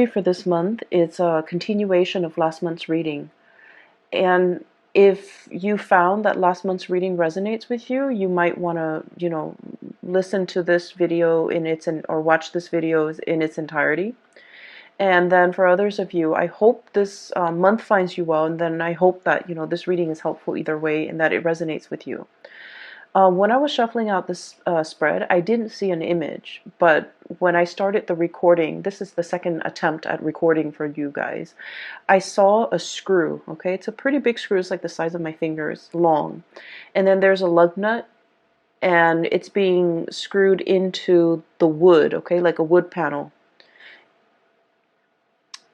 For this month, it's a continuation of last month's reading. And if you found that last month's reading resonates with you, you might want to, listen to this video or watch this video in its entirety. And then for others of you, I hope this month finds you well, and then I hope that, this reading is helpful either way and that it resonates with you. When I was shuffling out this spread, I didn't see an image, but when I started the recording, this is the second attempt at recording for you guys, I saw a screw, okay? It's a pretty big screw, it's like the size of my fingers, long. And then there's a lug nut, and it's being screwed into the wood, okay, like a wood panel.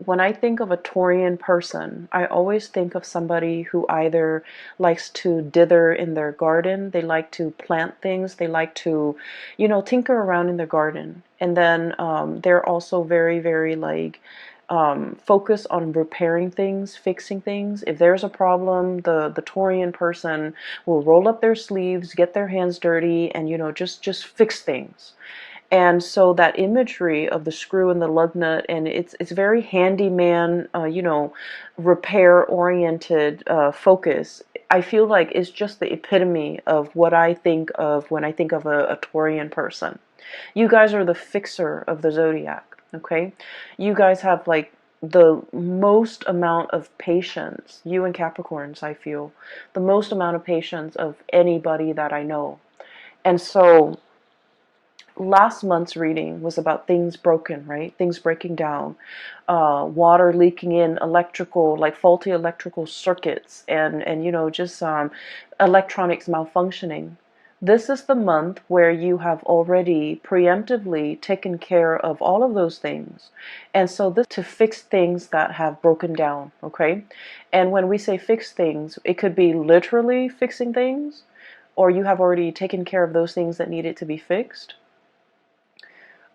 When I think of a Taurian person, I always think of somebody who either likes to dither in their garden, they like to plant things, they like to, tinker around in their garden. And then they're also very, very focused on repairing things, fixing things. If there's a problem, the Taurian person will roll up their sleeves, get their hands dirty, and just fix things. And so that imagery of the screw and the lug nut, and it's very handyman, repair-oriented focus. I feel like it's just the epitome of what I think of when I think of a Taurian person. You guys are the fixer of the zodiac, okay? You guys have like the most amount of patience, you and Capricorns, I feel, the most amount of patience of anybody that I know. And so last month's reading was about things broken, right? Things breaking down, water leaking in, like faulty electrical circuits, and just electronics malfunctioning. This is the month where you have already preemptively taken care of all of those things. And so this to fix things that have broken down, okay? And when we say fix things, it could be literally fixing things, or you have already taken care of those things that needed to be fixed.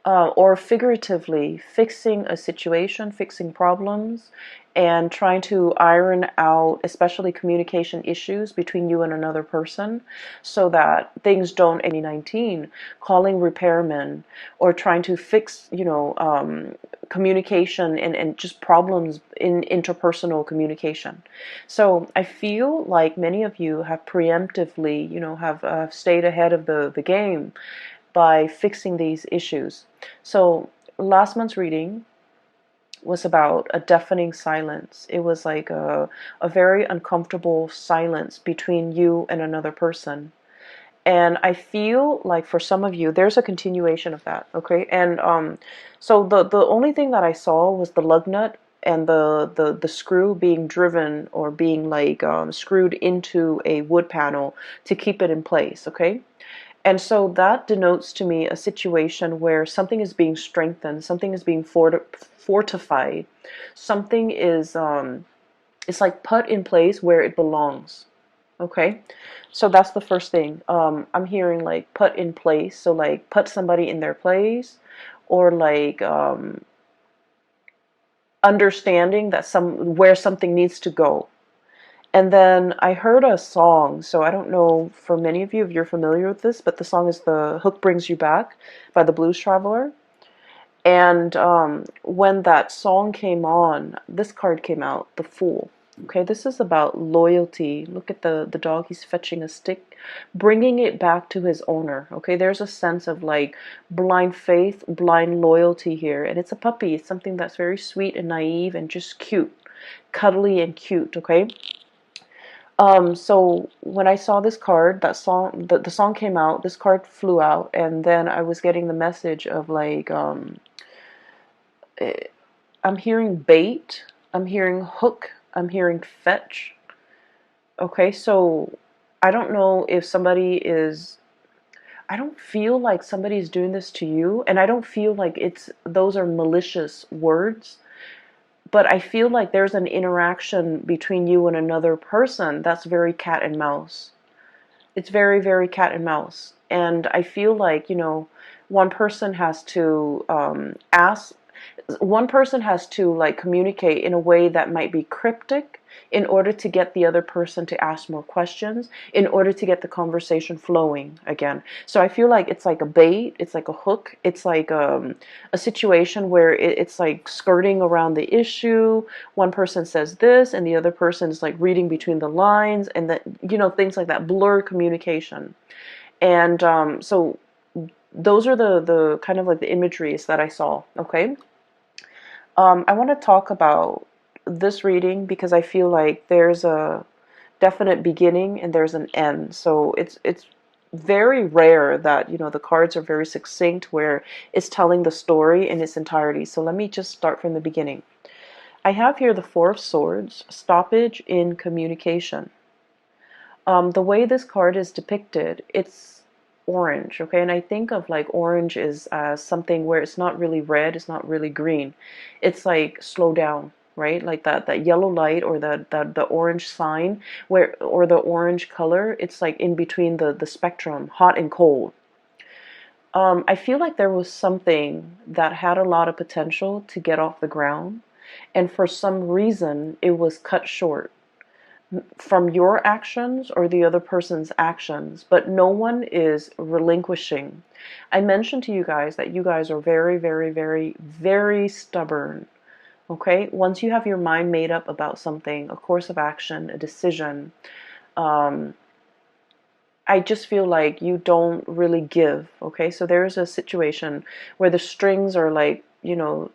Or figuratively fixing a situation, fixing problems, and trying to iron out especially communication issues between you and another person so that things don't 19, calling repairmen or trying to fix, communication and just problems in interpersonal communication. So I feel like many of you have preemptively, have stayed ahead of the game by fixing these issues. So last month's reading was about a deafening silence. It was like a very uncomfortable silence between you and another person. And I feel like for some of you, there's a continuation of that, okay? And so the only thing that I saw was the lug nut and the screw being driven or being screwed into a wood panel to keep it in place, okay? And so that denotes to me a situation where something is being strengthened, something is being fortified, something is it's like put in place where it belongs. Okay, so that's the first thing. I'm hearing like put in place, so like put somebody in their place, or like understanding that where something needs to go. And then I heard a song, so I don't know for many of you if you're familiar with this, but the song is The Hook Brings You Back by the Blues Traveler. And when that song came on, this card came out, the Fool. Okay, this is about loyalty. Look at the dog, he's fetching a stick, bringing it back to his owner. Okay, there's a sense of like blind faith, blind loyalty here. And it's a puppy, it's something that's very sweet and naive and just cute, cuddly and cute, okay? So when I saw this card, that song, the song came out, this card flew out, and then I was getting the message of like, I'm hearing bait, I'm hearing hook, I'm hearing fetch. Okay, so I don't know if I don't feel like somebody's doing this to you, and I don't feel like those are malicious words. But I feel like there's an interaction between you and another person that's very cat and mouse. It's very, very cat and mouse. And I feel like, one person has to one person has to like communicate in a way that might be cryptic, in order to get the other person to ask more questions, in order to get the conversation flowing again. So I feel like it's like a bait, it's like a hook, it's like a situation where it's like skirting around the issue. One person says this and the other person is like reading between the lines, and that, you know, things like that, blur communication. And so those are the kind of like the imageries that I saw. Okay. I want to talk about this reading because I feel like there's a definite beginning and there's an end. So it's very rare that, you know, the cards are very succinct where it's telling the story in its entirety. So let me just start from the beginning. I have here the Four of Swords, stoppage in communication. The way this card is depicted, it's orange, okay? And I think of like orange is something where it's not really red, it's not really green. It's like slow down, right? Like that yellow light, or the orange sign, where, or the orange color, it's like in between the spectrum, hot and cold. I feel like there was something that had a lot of potential to get off the ground, and for some reason it was cut short from your actions or the other person's actions, but no one is relinquishing. I mentioned to you guys that you guys are very, very, very, very stubborn. Okay? Once you have your mind made up about something, a course of action, a decision, I just feel like you don't really give. Okay? So there's a situation where the strings are like, you know,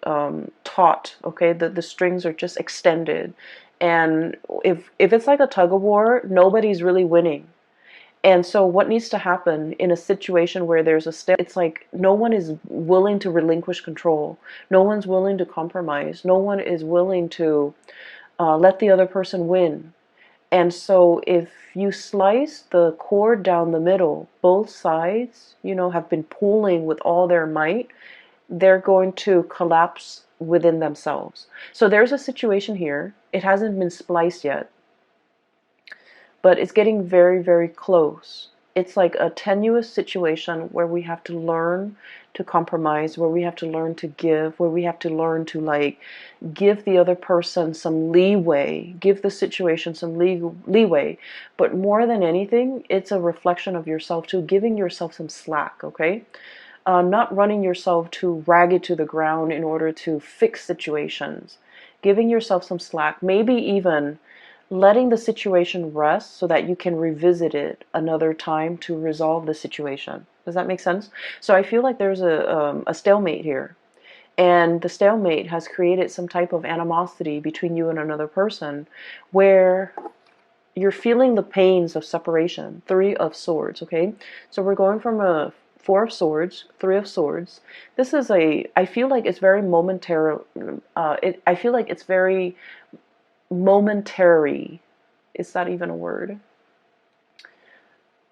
taut. Okay? The strings are just extended. And if it's like a tug of war, nobody's really winning. And so what needs to happen in a situation where there's a step, it's like no one is willing to relinquish control. No one's willing to compromise. No one is willing to let the other person win. And so if you slice the cord down the middle, both sides, you know, have been pulling with all their might, they're going to collapse within themselves. So there's a situation here. It hasn't been spliced yet, but it's getting very, very close. It's like a tenuous situation where we have to learn to compromise, where we have to learn to give, where we have to learn to like give the other person some leeway, give the situation some leeway. But more than anything, it's a reflection of yourself too, giving yourself some slack, okay? Not running yourself too ragged to the ground in order to fix situations. Giving yourself some slack, maybe even letting the situation rest so that you can revisit it another time to resolve the situation. Does that make sense? So I feel like there's a stalemate here. And the stalemate has created some type of animosity between you and another person where you're feeling the pains of separation. Three of Swords, okay? So we're going from a Four of Swords, Three of Swords. This is I feel like it's very momentary. I feel like it's very momentary. Is that even a word?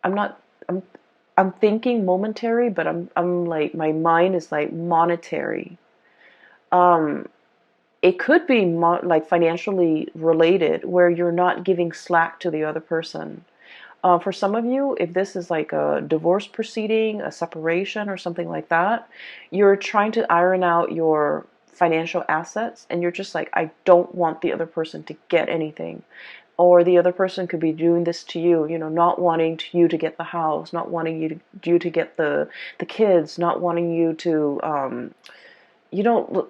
I'm not, I'm thinking momentary, but I'm like, my mind is like monetary. It could be like financially related, where you're not giving slack to the other person. For some of you, if this is like a divorce proceeding, a separation, or something like that, you're trying to iron out your financial assets, and you're just like, I don't want the other person to get anything. Or the other person could be doing this to you, you know, not wanting you to get the house, not wanting you to get the kids, not wanting you to, you know,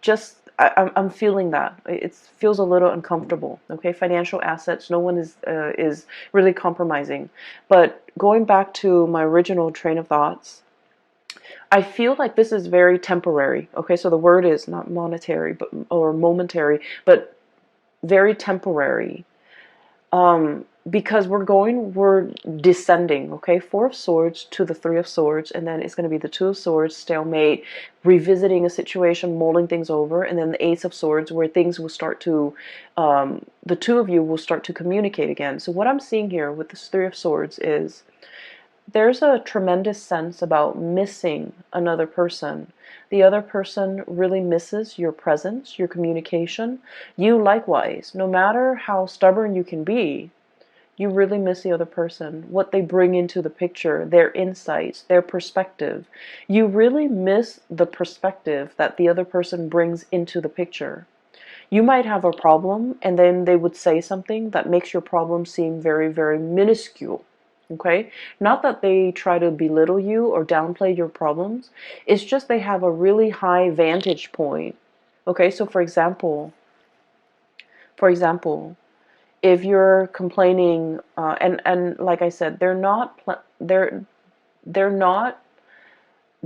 just, I'm feeling that. It feels a little uncomfortable, okay? Financial assets, no one is really compromising. But going back to my original train of thoughts, I feel like this is very temporary, okay? So the word is not monetary, but, or momentary, but very temporary. Because we're descending, okay? Four of Swords to the Three of Swords, and then it's going to be the Two of Swords, stalemate, revisiting a situation, mulling things over, and then the Ace of Swords, where things will start to, the two of you will start to communicate again. So what I'm seeing here with this Three of Swords is there's a tremendous sense about missing another person. The other person really misses your presence, your communication. You likewise, no matter how stubborn you can be, you really miss the other person, what they bring into the picture, their insights, their perspective. You really miss the perspective that the other person brings into the picture. You might have a problem, and then they would say something that makes your problem seem very, very minuscule. Okay? Not that they try to belittle you or downplay your problems. It's just they have a really high vantage point. Okay? So for example, if you're complaining, and like I said, they're not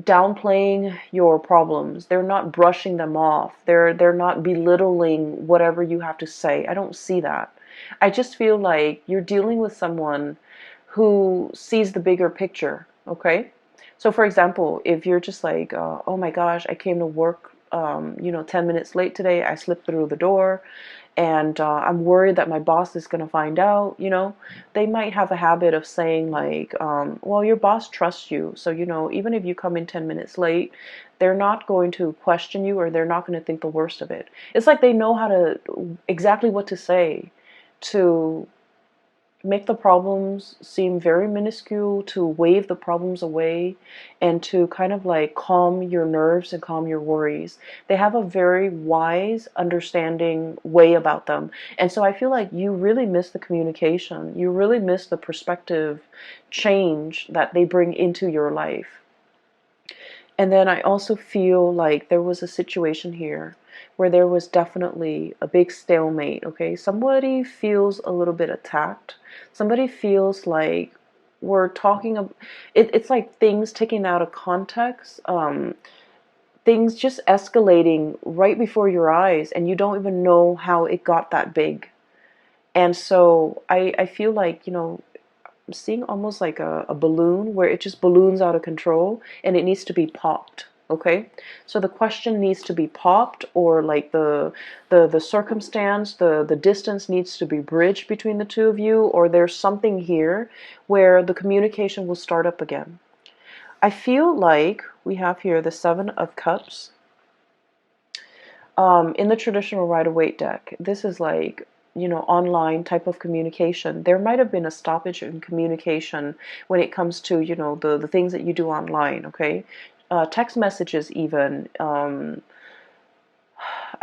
downplaying your problems. They're not brushing them off. They're not belittling whatever you have to say. I don't see that. I just feel like you're dealing with someone who sees the bigger picture, okay? So for example, if you're just like, oh my gosh, I came to work 10 minutes late today. I slipped through the door, and I'm worried that my boss is going to find out, they might have a habit of saying like, well, your boss trusts you. So, even if you come in 10 minutes late, they're not going to question you, or they're not going to think the worst of it. It's like they know exactly what to say to make the problems seem very minuscule, to wave the problems away, and to kind of like calm your nerves and calm your worries. They have a very wise, understanding way about them. And so I feel like you really miss the communication. You really miss the perspective change that they bring into your life. And then I also feel like there was a situation here where there was definitely a big stalemate, okay? Somebody feels a little bit attacked. Somebody feels like we're talking about it's like things taken out of context, things just escalating right before your eyes, and you don't even know how it got that big. And so I feel like, I'm seeing almost like a balloon where it just balloons out of control and it needs to be popped. Okay, so the question needs to be popped, or like the circumstance, the distance needs to be bridged between the two of you, or there's something here where the communication will start up again. I feel like we have here the Seven of Cups. In the traditional Rider-Waite deck, this is like, online type of communication. There might have been a stoppage in communication when it comes to, the things that you do online, okay? Text messages even. I'm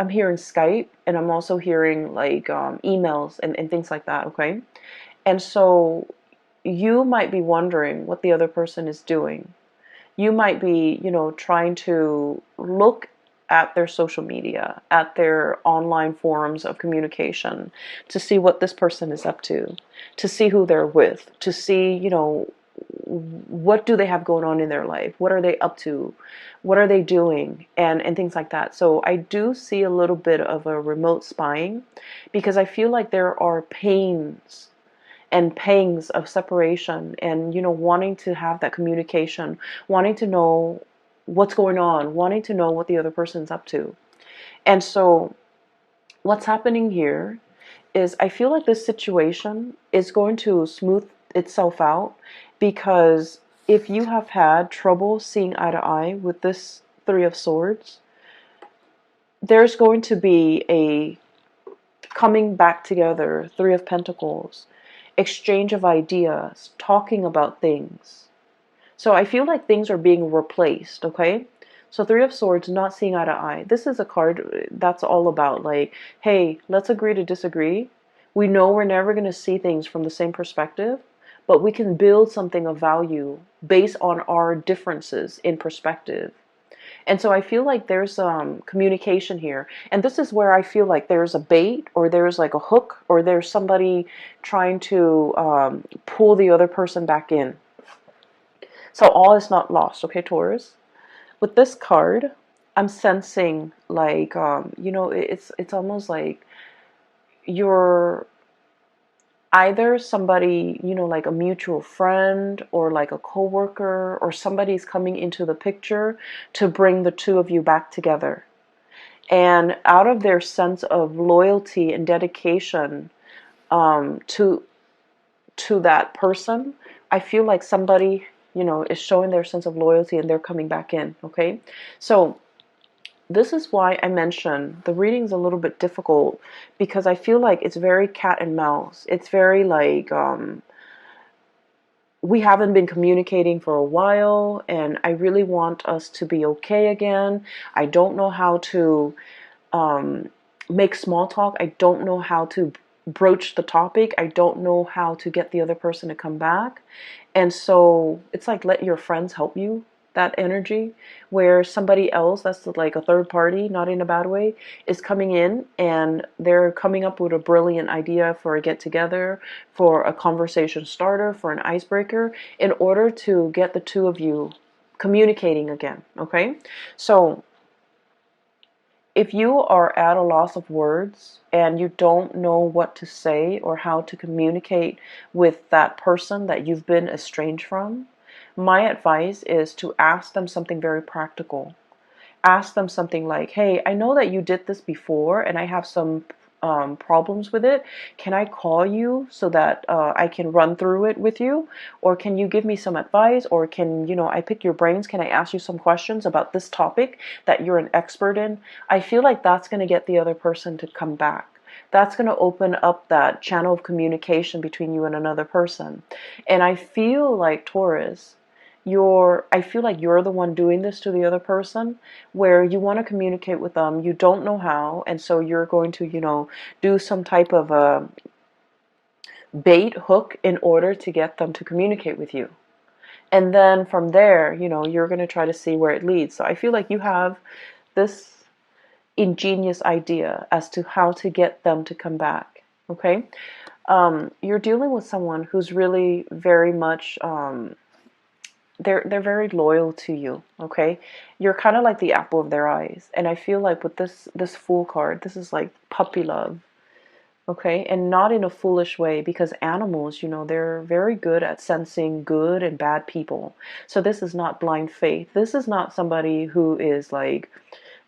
hearing Skype, and I'm also hearing like emails and things like that, okay? And so you might be wondering what the other person is doing. You might be, trying to look at their social media, at their online forums of communication, to see what this person is up to see who they're with, to see, what do they have going on in their life? What are they up to? What are they doing? And things like that. So I do see a little bit of a remote spying, because I feel like there are pains and pangs of separation, and wanting to have that communication, wanting to know what's going on, wanting to know what the other person's up to. And so what's happening here is I feel like this situation is going to smooth itself out, because if you have had trouble seeing eye to eye with this Three of Swords, there's going to be a coming back together, Three of Pentacles, exchange of ideas, talking about things. So I feel like things are being replaced, okay? So Three of Swords, not seeing eye to eye. This is a card that's all about like, hey, let's agree to disagree. We know we're never going to see things from the same perspective, but we can build something of value based on our differences in perspective. And so I feel like there's communication here. And this is where I feel like there's a bait, or there's like a hook, or there's somebody trying to pull the other person back in. So all is not lost, okay, Taurus? With this card, I'm sensing like, it's almost like you're either somebody, like a mutual friend, or like a coworker, or somebody's coming into the picture to bring the two of you back together. And out of their sense of loyalty and dedication to that person, I feel like somebody, is showing their sense of loyalty, and they're coming back in, okay? So this is why I mentioned the reading's a little bit difficult, because I feel like it's very cat and mouse. It's very like, we haven't been communicating for a while, and I really want us to be okay again. I don't know how to make small talk. I don't know how to broach the topic. I don't know how to get the other person to come back. And so it's like, let your friends help you, that energy, where somebody else that's like a third party, not in a bad way, is coming in and they're coming up with a brilliant idea for a get together, for a conversation starter, for an icebreaker, in order to get the two of you communicating again. Okay? So if you are at a loss of words and you don't know what to say or how to communicate with that person that you've been estranged from, my advice is to ask them something very practical. Ask them something like, hey, I know that you did this before and I have some problems with it. Can I call you so that I can run through it with you? Or can you give me some advice? Or can, I pick your brains? Can I ask you some questions about this topic that you're an expert in? I feel like that's going to get the other person to come back. That's going to open up that channel of communication between you and another person. And I feel like, Taurus, I feel like you're the one doing this to the other person, where you want to communicate with them, you don't know how, and so you're going to, do some type of a bait hook in order to get them to communicate with you. And then from there, you're going to try to see where it leads. So I feel like you have this ingenious idea as to how to get them to come back. Okay? You're dealing with someone who's really very much they're very loyal to you. Okay, you're kind of like the apple of their eyes, and I feel like with this Fool card, this is like puppy love. Okay, and not in a foolish way, because animals, they're very good at sensing good and bad people. So this is not blind faith. This is not somebody who is like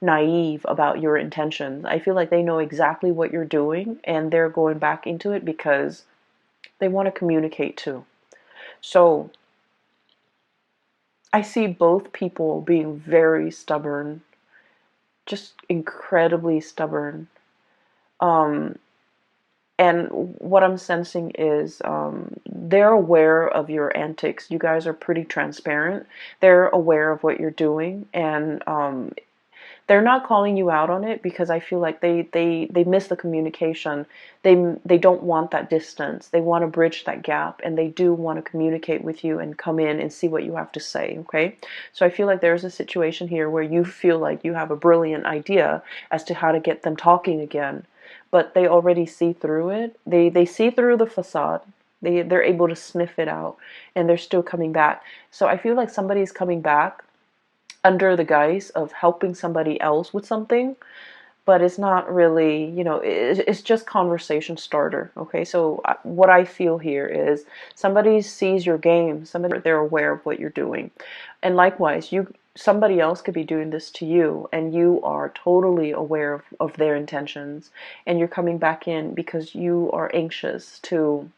naive about your intentions. I feel like they know exactly what you're doing and they're going back into it because they want to communicate too. So I see both people being very stubborn, just incredibly stubborn. Um, and what I'm sensing is they're aware of your antics. You guys are pretty transparent. They're aware of what you're doing, and they're not calling you out on it because I feel like they miss the communication. They don't want that distance. They want to bridge that gap, and they do want to communicate with you and come in and see what you have to say. Okay, so I feel like there's a situation here where you feel like you have a brilliant idea as to how to get them talking again, but they already see through it. They see through the facade. They're able to sniff it out, and they're still coming back. So I feel like somebody's coming back under the guise of helping somebody else with something, but it's not really, it's just conversation starter. Okay, so what I feel here is somebody sees your game, somebody, they're aware of what you're doing, and likewise, somebody else could be doing this to you, and you are totally aware of their intentions, and you're coming back in because you are anxious to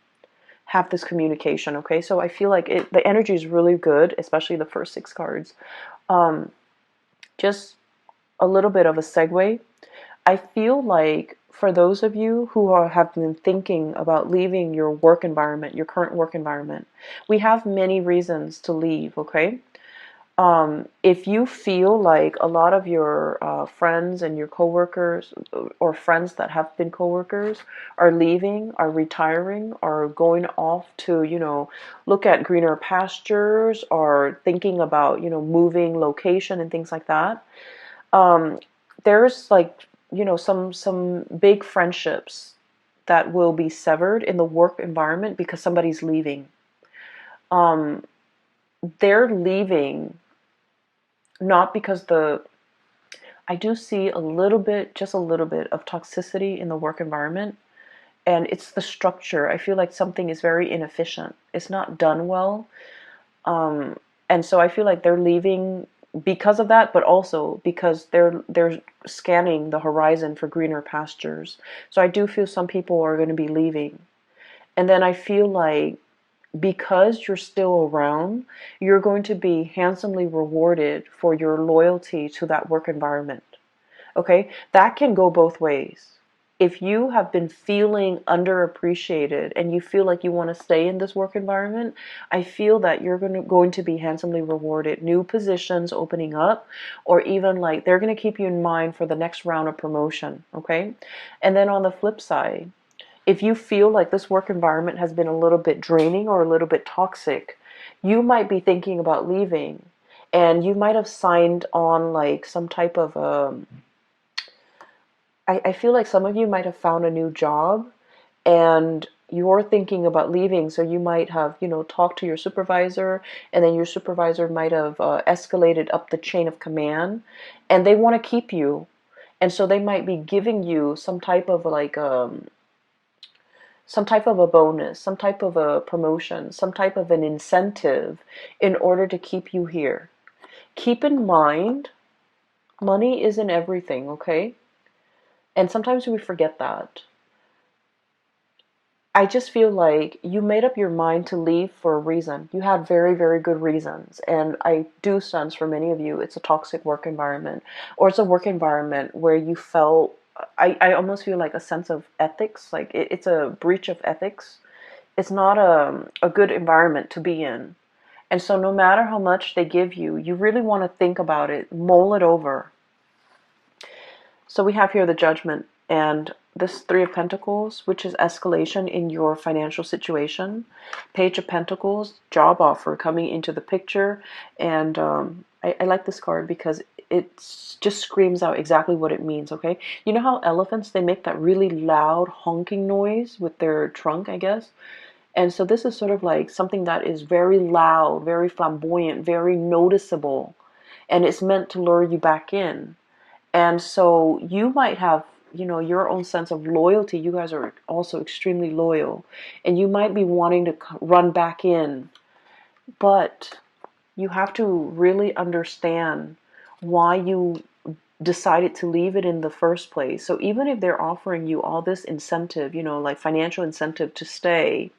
have this communication. Okay, so I feel like the energy is really good, especially the first 6 cards. Um, just a little bit of a segue. I feel like for those of you who have been thinking about leaving your work environment, your current work environment, we have many reasons to leave, okay? If you feel like a lot of your friends and your coworkers, or friends that have been coworkers, are leaving, are retiring, are going off to, look at greener pastures, or thinking about, moving location and things like that, there's like, some big friendships that will be severed in the work environment because somebody's leaving. They're leaving not because I do see a little bit, just a little bit of toxicity in the work environment, and it's the structure. I feel like something is very inefficient. It's not done well. And so I feel like they're leaving because of that, but also because they're scanning the horizon for greener pastures. So I do feel some people are going to be leaving. And then I feel like because you're still around, you're going to be handsomely rewarded for your loyalty to that work environment. Okay? That can go both ways. if you have been feeling underappreciated and you feel like you want to stay in this work environment, I feel that you're going to be handsomely rewarded. New positions opening up, or even like they're going to keep you in mind for the next round of promotion, okay? And then on the flip side, if you feel like this work environment has been a little bit draining or a little bit toxic, you might be thinking about leaving. And you might have signed on like some type of I feel like some of you might have found a new job and you're thinking about leaving. So you might have, talked to your supervisor, and then your supervisor might have escalated up the chain of command, and they want to keep you. And so they might be giving you some type of like some type of a bonus, some type of a promotion, some type of an incentive in order to keep you here. Keep in mind, money isn't everything, okay? And sometimes we forget that. I just feel like you made up your mind to leave for a reason. You had very, very good reasons. And I do sense for many of you, it's a toxic work environment, or it's a work environment where you felt, I almost feel like a sense of ethics, like it's a breach of ethics. It's not a good environment to be in. And so no matter how much they give you, you really want to think about it, mull it over. So we have here the Judgment and this Three of Pentacles, which is escalation in your financial situation. Page of Pentacles, job offer coming into the picture. And I like this card because it just screams out exactly what it means, okay? You know how elephants, they make that really loud honking noise with their trunk, I guess? And so this is sort of like something that is very loud, very flamboyant, very noticeable. And it's meant to lure you back in. And so you might have, your own sense of loyalty. You guys are also extremely loyal. And you might be wanting to run back in. But you have to really understand why you decided to leave it in the first place. So even if they're offering you all this incentive, like financial incentive to stay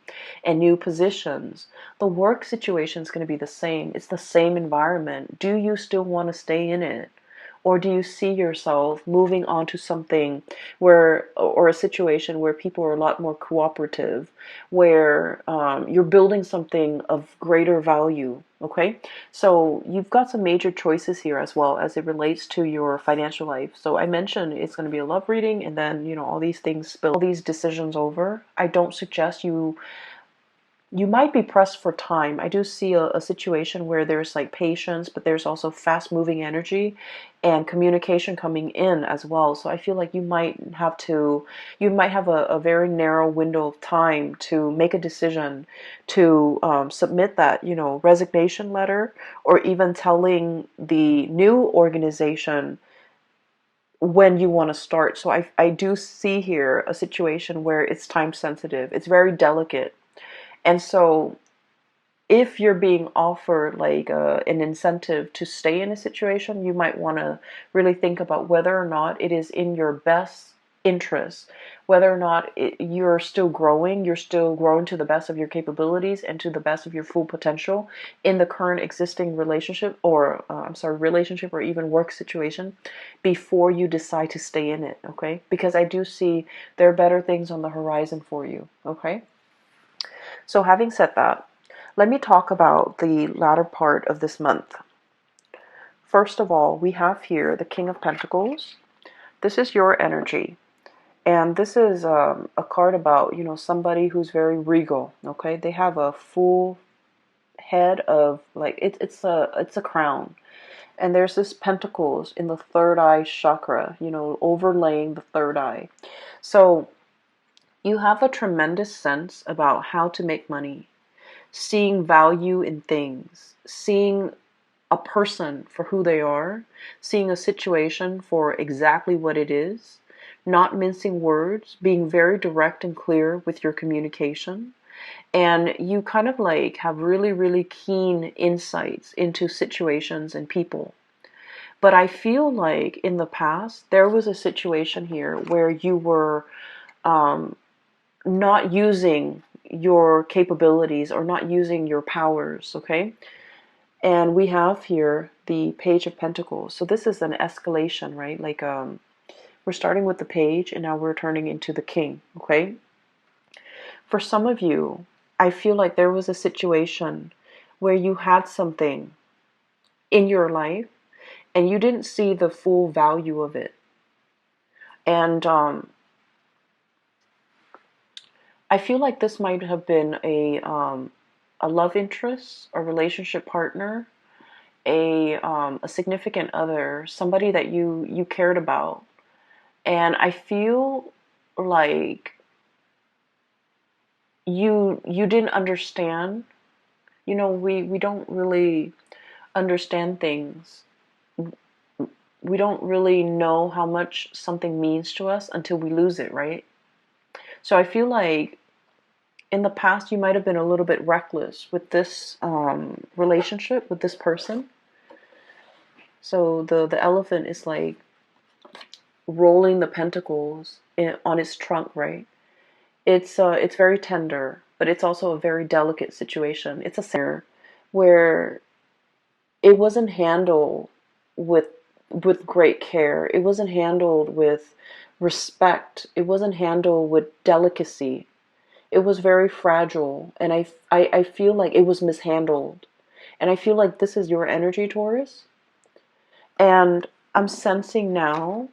and new positions, the work situation is going to be the same. It's the same environment. Do you still want to stay in it? Or do you see yourself moving on to something or a situation where people are a lot more cooperative, where you're building something of greater value, okay? So you've got some major choices here as well as it relates to your financial life. So I mentioned it's going to be a love reading, and then, all these things spill, all these decisions over. I don't suggest you might be pressed for time. I do see a situation where there's like patience, but there's also fast moving energy and communication coming in as well. So I feel like you might have a very narrow window of time to make a decision to submit that, resignation letter, or even telling the new organization when you want to start. So I do see here a situation where it's time sensitive. It's very delicate. And so if you're being offered like an incentive to stay in a situation, you might want to really think about whether or not it is in your best interest, whether or not you're still growing to the best of your capabilities and to the best of your full potential in the current existing relationship, or relationship or even work situation, before you decide to stay in it, okay? Because I do see there are better things on the horizon for you, okay? So having said that, let me talk about the latter part of this month. First of all, we have here the King of Pentacles. This is your energy. And this is a card about, somebody who's very regal, okay? They have a full head of, like, it's a crown. And there's this pentacles in the third eye chakra, overlaying the third eye. So you have a tremendous sense about how to make money, seeing value in things, seeing a person for who they are, seeing a situation for exactly what it is, not mincing words, being very direct and clear with your communication. And you kind of like have really, really keen insights into situations and people. But I feel like in the past, there was a situation here where you were not using your capabilities or not using your powers, okay? And we have here the Page of Pentacles. So this is an escalation, right? Like We're starting with the page and now we're turning into the king, okay? For some of you, I feel like there was a situation where you had something in your life and you didn't see the full value of it. And I feel like this might have been a love interest, a relationship partner, a significant other, somebody that you cared about. And I feel like you didn't understand. You know, we don't really understand things. We don't really know how much something means to us until we lose it, right? So I feel like in the past you might have been a little bit reckless with this relationship with this person. So the elephant is like rolling the pentacles on its trunk, right? It's very tender, but it's also a very delicate situation. It's a center where it wasn't handled with great care. It wasn't handled with respect. It wasn't handled with delicacy. It was very fragile, and I feel like it was mishandled. And I feel like this is your energy, Taurus. And I'm sensing now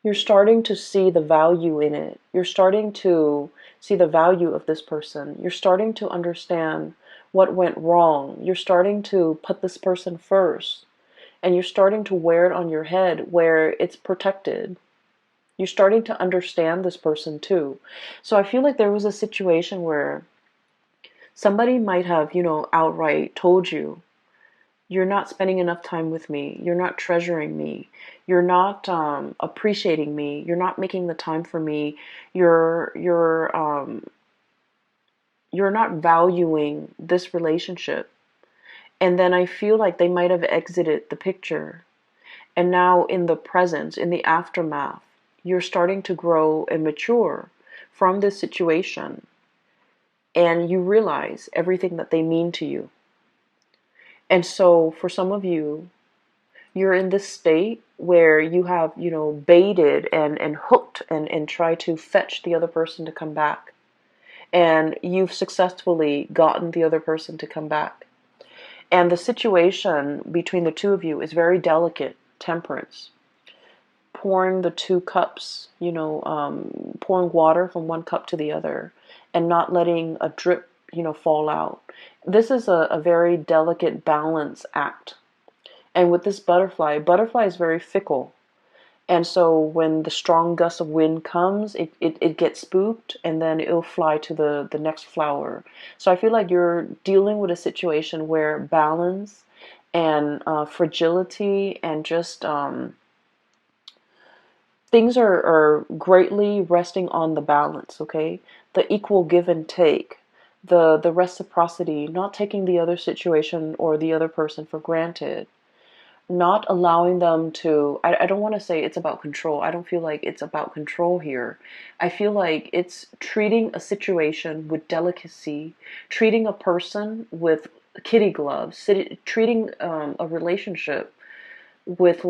you're starting to see the value in it. You're starting to see the value of this person. You're starting to understand what went wrong. You're starting to put this person first. And you're starting to wear it on your head where it's protected. You're starting to understand this person too. So I feel like there was a situation where somebody might have, outright told you, you're not spending enough time with me. You're not treasuring me. You're not appreciating me. You're not making the time for me. You're not valuing this relationship. And then I feel like they might have exited the picture. And now in the present, in the aftermath, you're starting to grow and mature from this situation. And you realize everything that they mean to you. And so for some of you, you're in this state where you have, baited and hooked and tried to fetch the other person to come back. And you've successfully gotten the other person to come back. And the situation between the two of you is very delicate, temperance. Pouring the two cups, pouring water from one cup to the other and not letting a drip, fall out. This is a very delicate balance act. And with this butterfly is very fickle. And so when the strong gust of wind comes, it gets spooked and then it'll fly to the next flower. So I feel like you're dealing with a situation where balance and fragility and just things are greatly resting on the balance, okay? The equal give and take, the reciprocity, not taking the other situation or the other person for granted, not allowing them to, I don't want to say it's about control. I don't feel like it's about control here. I feel like it's treating a situation with delicacy, treating a person with kitty gloves, treating a relationship with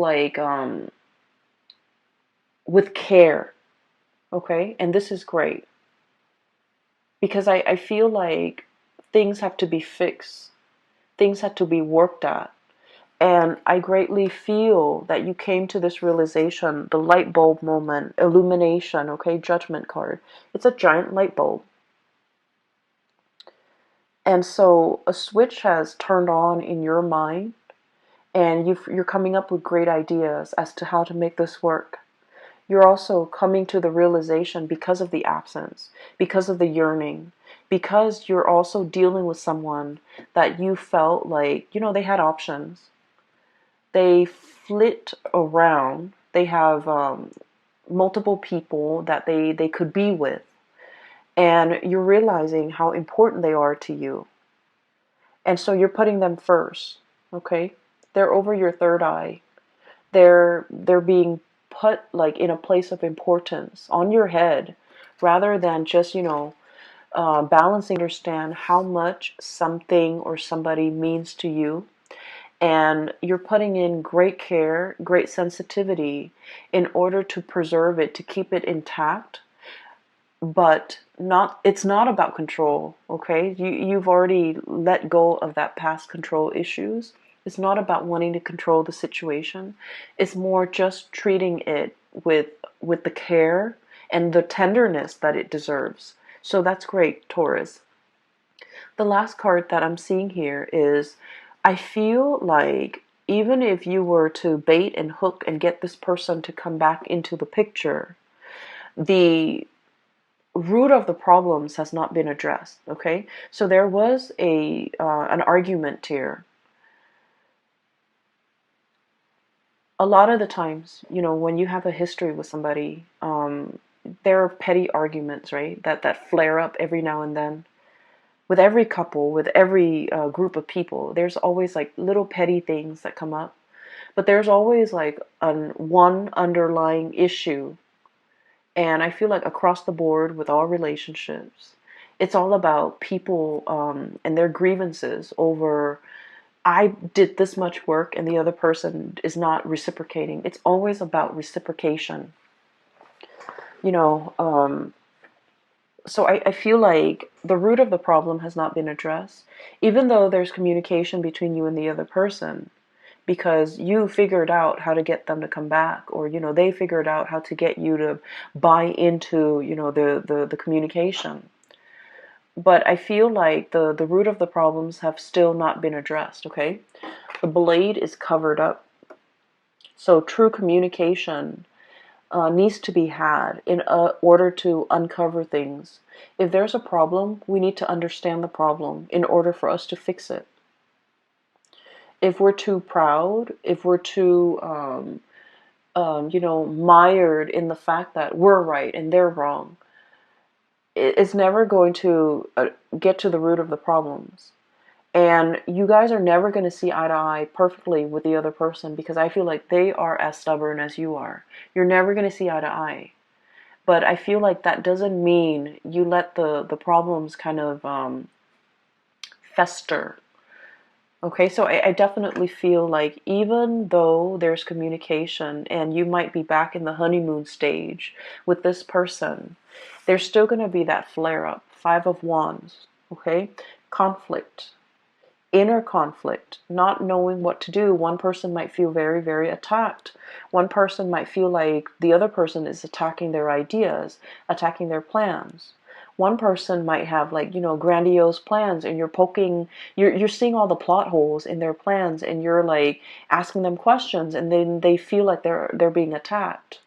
with care, okay? And this is great because I feel like things have to be fixed, things have to be worked at. And I greatly feel that you came to this realization, the light bulb moment, illumination, okay, judgment card. It's a giant light bulb. And so a switch has turned on in your mind and you're coming up with great ideas as to how to make this work. You're also coming to the realization because of the absence, because of the yearning, because you're also dealing with someone that you felt like, they had options. They flit around. They have multiple people that they could be with. And you're realizing how important they are to you. And so you're putting them first, okay? They're over your third eye. They're being put like in a place of importance on your head rather than just, balancing, understand how much something or somebody means to you. and you're putting in great care, great sensitivity in order to preserve it, to keep it intact. But it's not about control, okay? You've already let go of that past control issues. It's not about wanting to control the situation. It's more just treating it with the care and the tenderness that it deserves. So that's great, Taurus. The last card that I'm seeing here is, I feel like even if you were to bait and hook and get this person to come back into the picture, the root of the problems has not been addressed. Okay, so there was an argument here. A lot of the times, when you have a history with somebody, there are petty arguments, right, that flare up every now and then. With every couple, with every group of people, there's always like little petty things that come up, but there's always like one underlying issue. And I feel like across the board with all relationships, it's all about people and their grievances over, I did this much work and the other person is not reciprocating. It's always about reciprocation. You know, so I feel like the root of the problem has not been addressed, even though there's communication between you and the other person, because you figured out how to get them to come back, or they figured out how to get you to buy into the communication. But I feel like the root of the problems have still not been addressed. Okay, the blade is covered up, so true communication needs to be had in order to uncover things. If there's a problem, we need to understand the problem in order for us to fix it. If we're too proud, if we're too, mired in the fact that we're right and they're wrong, it's never going to get to the root of the problems. And you guys are never going to see eye to eye perfectly with the other person, because I feel like they are as stubborn as you are. You're never going to see eye to eye. But I feel like that doesn't mean you let the problems kind of fester. Okay, so I definitely feel like even though there's communication and you might be back in the honeymoon stage with this person, there's still going to be that flare up. Five of Wands, okay? Conflict. Inner conflict, not knowing what to do. One person might feel very, very attacked. One person might feel like the other person is attacking their ideas, attacking their plans. One person might have grandiose plans, and you're seeing all the plot holes in their plans, and you're like asking them questions, and then they feel like they're being attacked.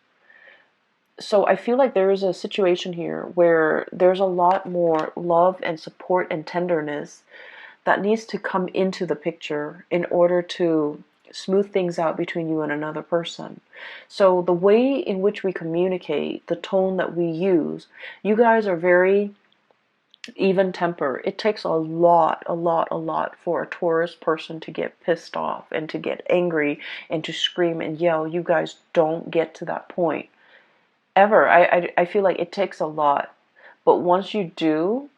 So I feel like there is a situation here where there's a lot more love and support and tenderness that needs to come into the picture in order to smooth things out between you and another person. So the way in which we communicate, the tone that we use, you guys are very even temper. It takes a lot for a Taurus person to get pissed off and to get angry and to scream and yell. You guys don't get to that point ever. I feel like it takes a lot, but once you do,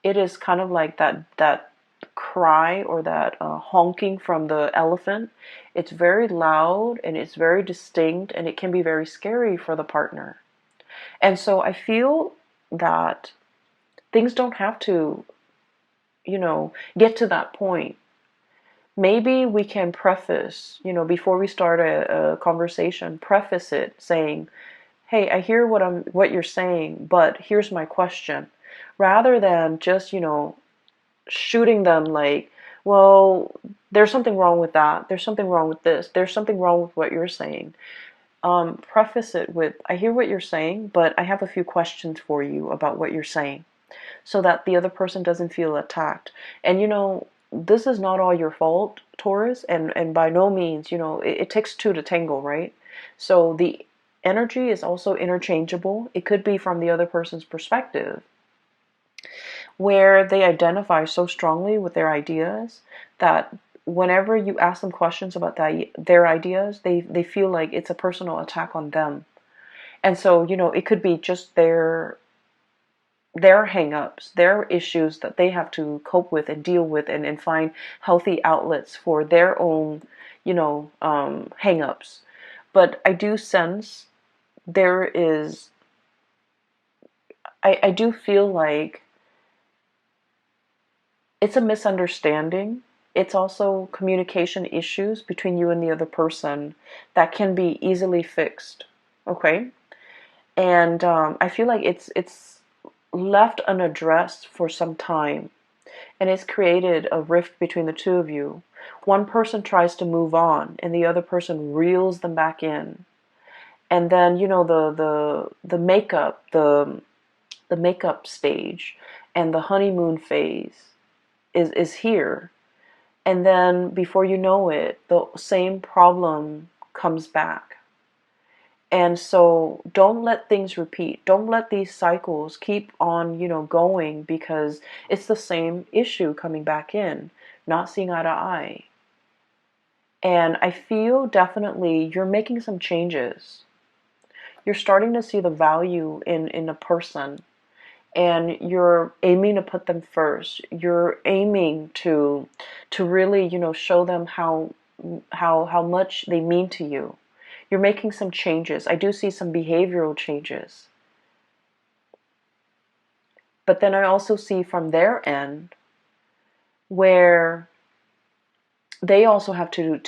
it is kind of like that cry, or that honking from the elephant. It's very loud and it's very distinct, and it can be very scary for the partner. And so I feel that things don't have to, get to that point. Maybe we can preface, before we start a conversation, preface it saying, hey, I hear what you're saying, but here's my question. Rather than just, shooting them like, well, there's something wrong with that. There's something wrong with this. There's something wrong with what you're saying. Preface it with, I hear what you're saying, but I have a few questions for you about what you're saying, so that the other person doesn't feel attacked. And this is not all your fault, Taurus, and by no means, it takes two to tango, right? So the energy is also interchangeable. It could be from the other person's perspective, where they identify so strongly with their ideas that whenever you ask them questions about their ideas, they feel like it's a personal attack on them. And so, it could be just their their hang-ups, their issues that they have to cope with and deal with, and find healthy outlets for their own, hang-ups. But I do sense there is, I do feel like it's a misunderstanding. It's also communication issues between you and the other person that can be easily fixed. Okay? And I feel like it's left unaddressed for some time, and it's created a rift between the two of you. One person tries to move on, and the other person reels them back in. And then the makeup, the makeup stage, and the honeymoon phase is here. And then before you know it, the same problem comes back. And so don't let things repeat. Don't let these cycles keep on, going, because it's the same issue coming back in, not seeing eye to eye. And I feel definitely you're making some changes. You're starting to see the value in a person, and you're aiming to put them first. You're aiming to really, show them how much they mean to you. You're making some changes. I do see some behavioral changes. But then I also see from their end where they also have to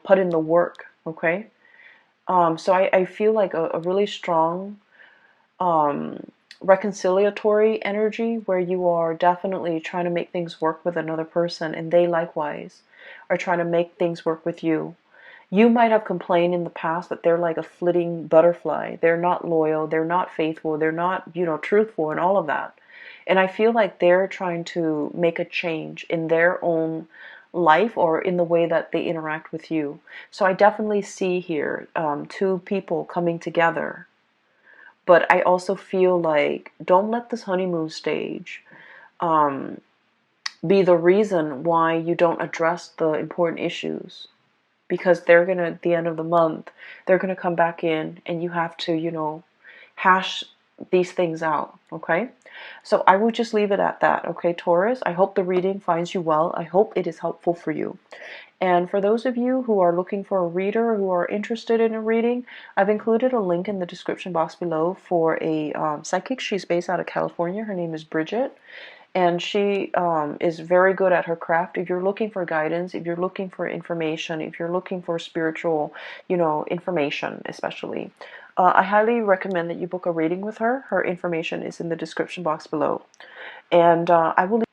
put in the work, okay? So I feel like a really strong reconciliatory energy where you are definitely trying to make things work with another person, and they likewise are trying to make things work with you. You might have complained in the past that they're like a flitting butterfly. They're not loyal, they're not faithful, they're not, truthful, and all of that. And I feel like they're trying to make a change in their own life or in the way that they interact with you. So I definitely see here two people coming together. But I also feel like don't let this honeymoon stage be the reason why you don't address the important issues. Because they're going to, at the end of the month, they're going to come back in, and you have to, hash these things out, okay? So I would just leave it at that, okay, Taurus? I hope the reading finds you well. I hope it is helpful for you. And for those of you who are looking for a reader, who are interested in a reading, I've included a link in the description box below for a psychic. She's based out of California. Her name is Bridget. And she is very good at her craft. If you're looking for guidance, if you're looking for information, if you're looking for spiritual, information especially, I highly recommend that you book a reading with her. Her information is in the description box below. And I will